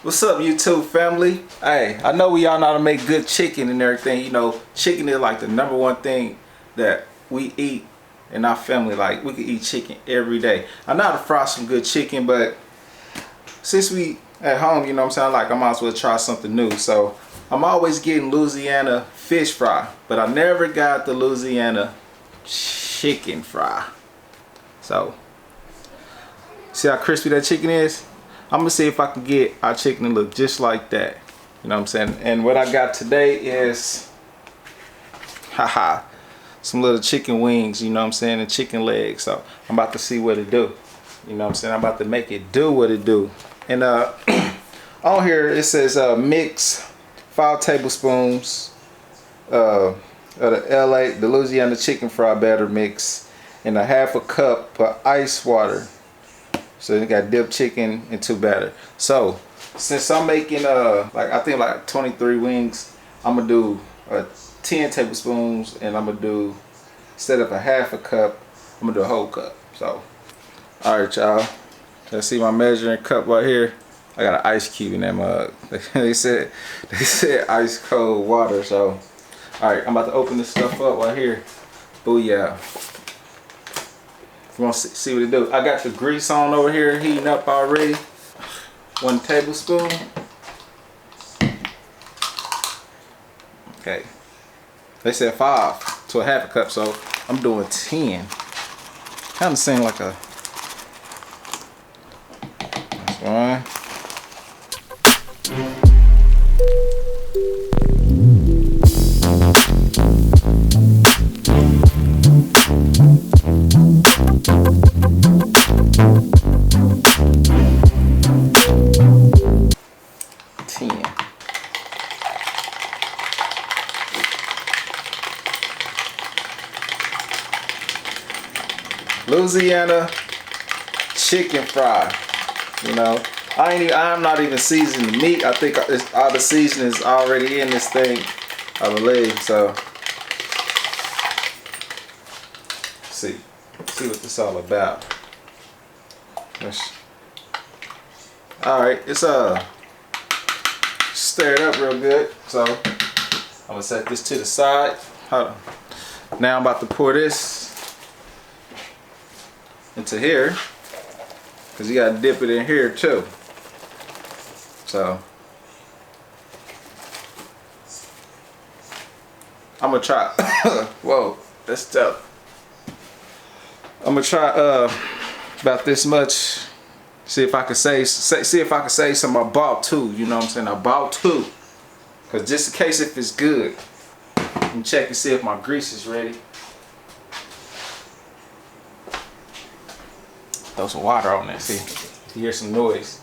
What's up, YouTube family? Hey, I know we all know how to make good chicken and everything. You know, chicken is like the #1 thing that we eat in our family. Like, we could eat chicken every day. I know how to fry some good chicken, but since we at home, you know what I'm saying, like, I might as well try something new. So I'm always getting Louisiana fish fry, but I never got the Louisiana chicken fry. So see how crispy that chicken is? I'm gonna see if I can get our chicken to look just like that. You know what I'm saying? And what I got today is, some little chicken wings, you know what I'm saying, and chicken legs. So I'm about to see what it do. You know what I'm saying? I'm about to make it do what it do. And on here it says mix 5 tablespoons of the Louisiana chicken fry batter mix and a 1/2 cup of ice water. So you got dipped chicken into batter. So since I'm making I think like 23 wings, I'm gonna do 10 tablespoons, and I'm gonna do, instead of a 1/2 cup, I'm gonna do a whole cup. So all right, y'all, let's see my measuring cup right here. I got an ice cube in that mug. they said ice cold water. So all right, I'm about to open this stuff up right here. Booyah. You want to see what it do? I got the grease on over here heating up already. 1 tablespoon. Okay. They said 5 to a 1/2 cup, so I'm doing 10. Kind of seems like a. That's one. Louisiana chicken fry. You know, I'm not even seasoning the meat. I think all the seasoning is already in this thing, I believe. So see what this all about. All right, it's stirred up real good. So I'm gonna set this to the side. Hold on. Now I'm about to pour this into here, because you gotta dip it in here too. So I'm gonna try. Whoa, that's tough. I'm gonna try about this much. See if I can say something. I bought 2. You know what I'm saying? I bought 2, because just in case if it's good. Let me check and see if my grease is ready. Throw some water on there, see? You hear some noise.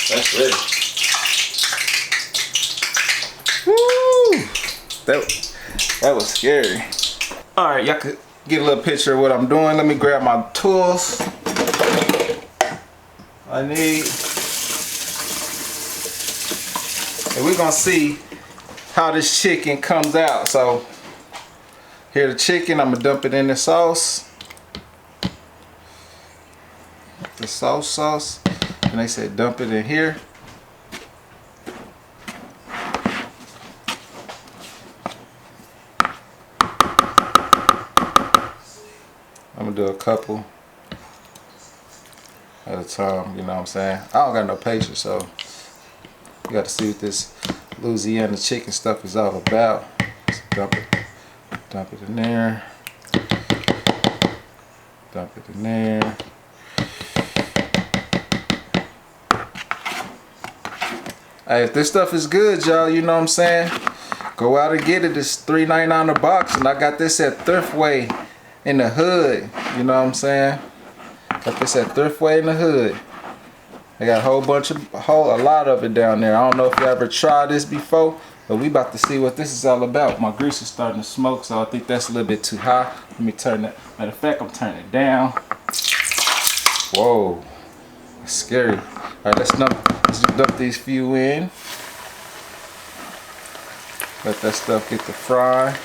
That's ready. Woo! That was scary. Alright, y'all could get a little picture of what I'm doing. Let me grab my tools I need. And we're gonna see how this chicken comes out. So here the chicken, I'm gonna dump it in the sauce. The sauce. And they said dump it in here. I'm gonna do a couple at a time, you know what I'm saying? I don't got no patience, so you got to see what this Louisiana chicken stuff is all about. Just dump it in there. Dump it in there. Hey, if this stuff is good, y'all, you know what I'm saying? Go out and get it. It's $3.99 a box, and I got this at Thriftway in the hood. You know what I'm saying? Got this at Thriftway in the hood. They got a lot of it down there. I don't know if you ever tried this before, but we about to see what this is all about. My grease is starting to smoke, so I think that's a little bit too high. Let me turn that. Matter of fact, I'm turning it down. Whoa, that's scary. All right, let's dump these few in. Let that stuff get to fry.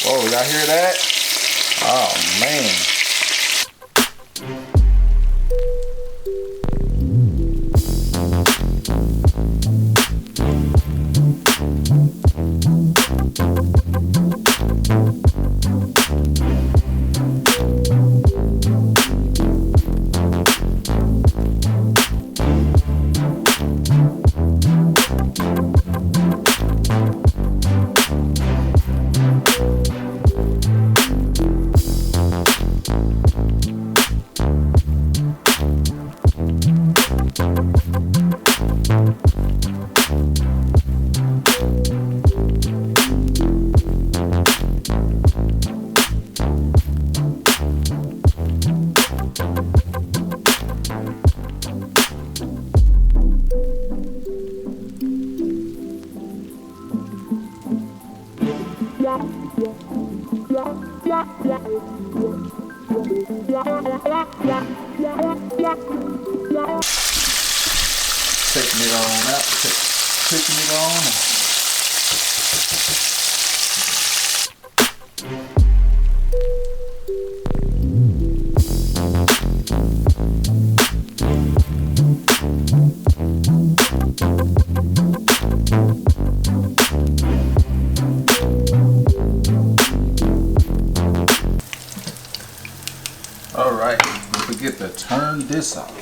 Whoa, y'all hear that? Oh man. Taking it on out, taking it on. All right, don't forget to turn this off.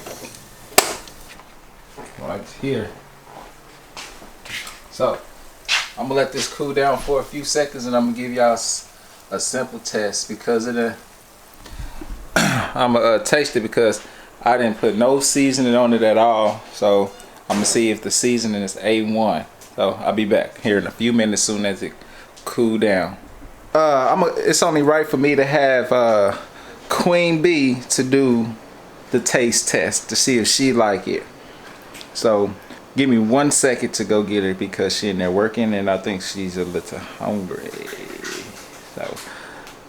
Right here. So I'm gonna let this cool down for a few seconds, and I'm gonna give y'all a simple test because I'm gonna taste it because I didn't put no seasoning on it at all. So I'm gonna see if the seasoning is A1. So I'll be back here in a few minutes soon as it cool down. It's only right for me to have Queen Bee to do the taste test to see if she like it. So give me 1 second to go get her because she's in there working and I think she's a little hungry. So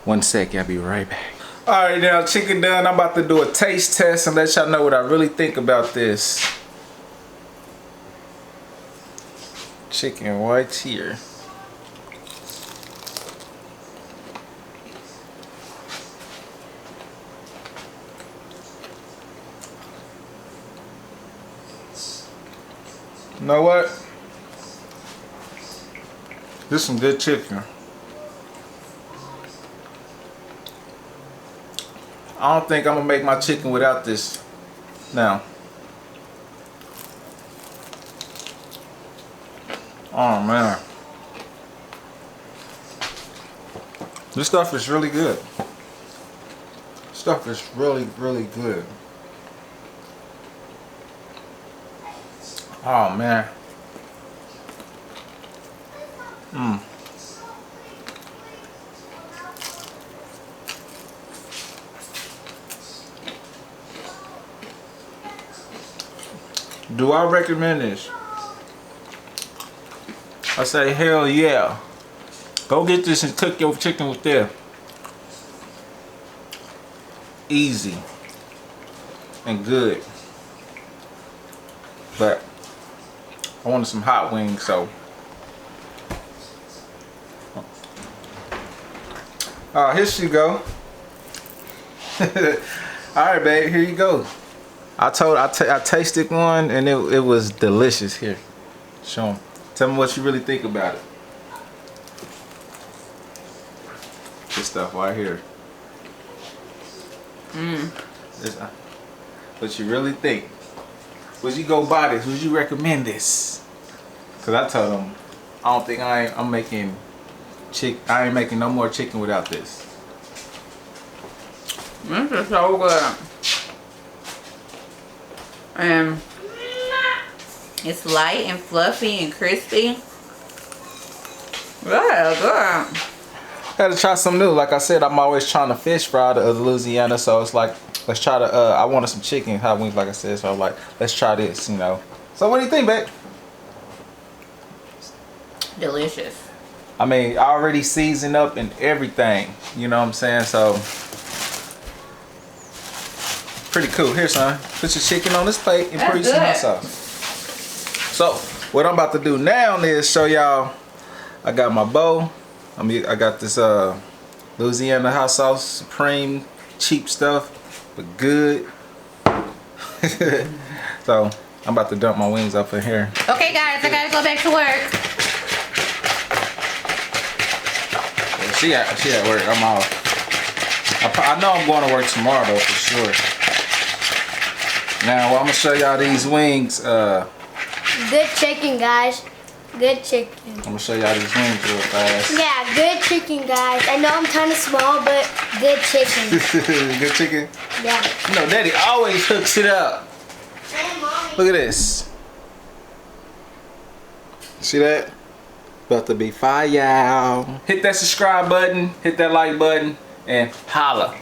1 second, I'll be right back. Alright, now chicken done. I'm about to do a taste test and let y'all know what I really think about this. Chicken right here. You know what? This is some good chicken. I don't think I'm gonna make my chicken without this now. Oh man. This stuff is really good. Stuff is really, really good. Oh man. Do I recommend this? I say hell yeah. Go get this and cook your chicken with there. Easy and good. But I wanted some hot wings, so here she go. Alright babe, here you go. I tasted one and it was delicious. Here, show 'em. Tell me what you really think about it. This stuff right here. What you really think? Would you go buy this? Would you recommend this? Cause I told them I don't think I'm making I ain't making no more chicken without this. This is so good. And it's light and fluffy and crispy. Yeah, good. I had to try something new. Like I said, I'm always trying to fish fry the Louisiana, so it's like, let's try to, I wanted some chicken, hot wings, like I said, so I'm like, let's try this, you know. So what do you think, babe? Delicious. I mean, already seasoned up and everything, you know what I'm saying, so. Pretty cool. Here, son, put your chicken on this plate and put some hot sauce. So, what I'm about to do now is show y'all, I got my bowl, I got this Louisiana hot sauce, supreme, cheap stuff, but good. So I'm about to dump my wings up in here. Okay, guys, I gotta go back to work. She at work. I'm off. I know I'm going to work tomorrow though for sure. Now I'm gonna show y'all these wings. Good chicken, guys. Good chicken. I'm gonna show y'all these wings real fast. Yeah, good chicken, guys. I know I'm kind of small, but good chicken. Good chicken. Yeah. You know, Daddy always hooks it up. Hey, Mommy. Look at this. See that? About to be fire. Hit that subscribe button, hit that like button, and holla.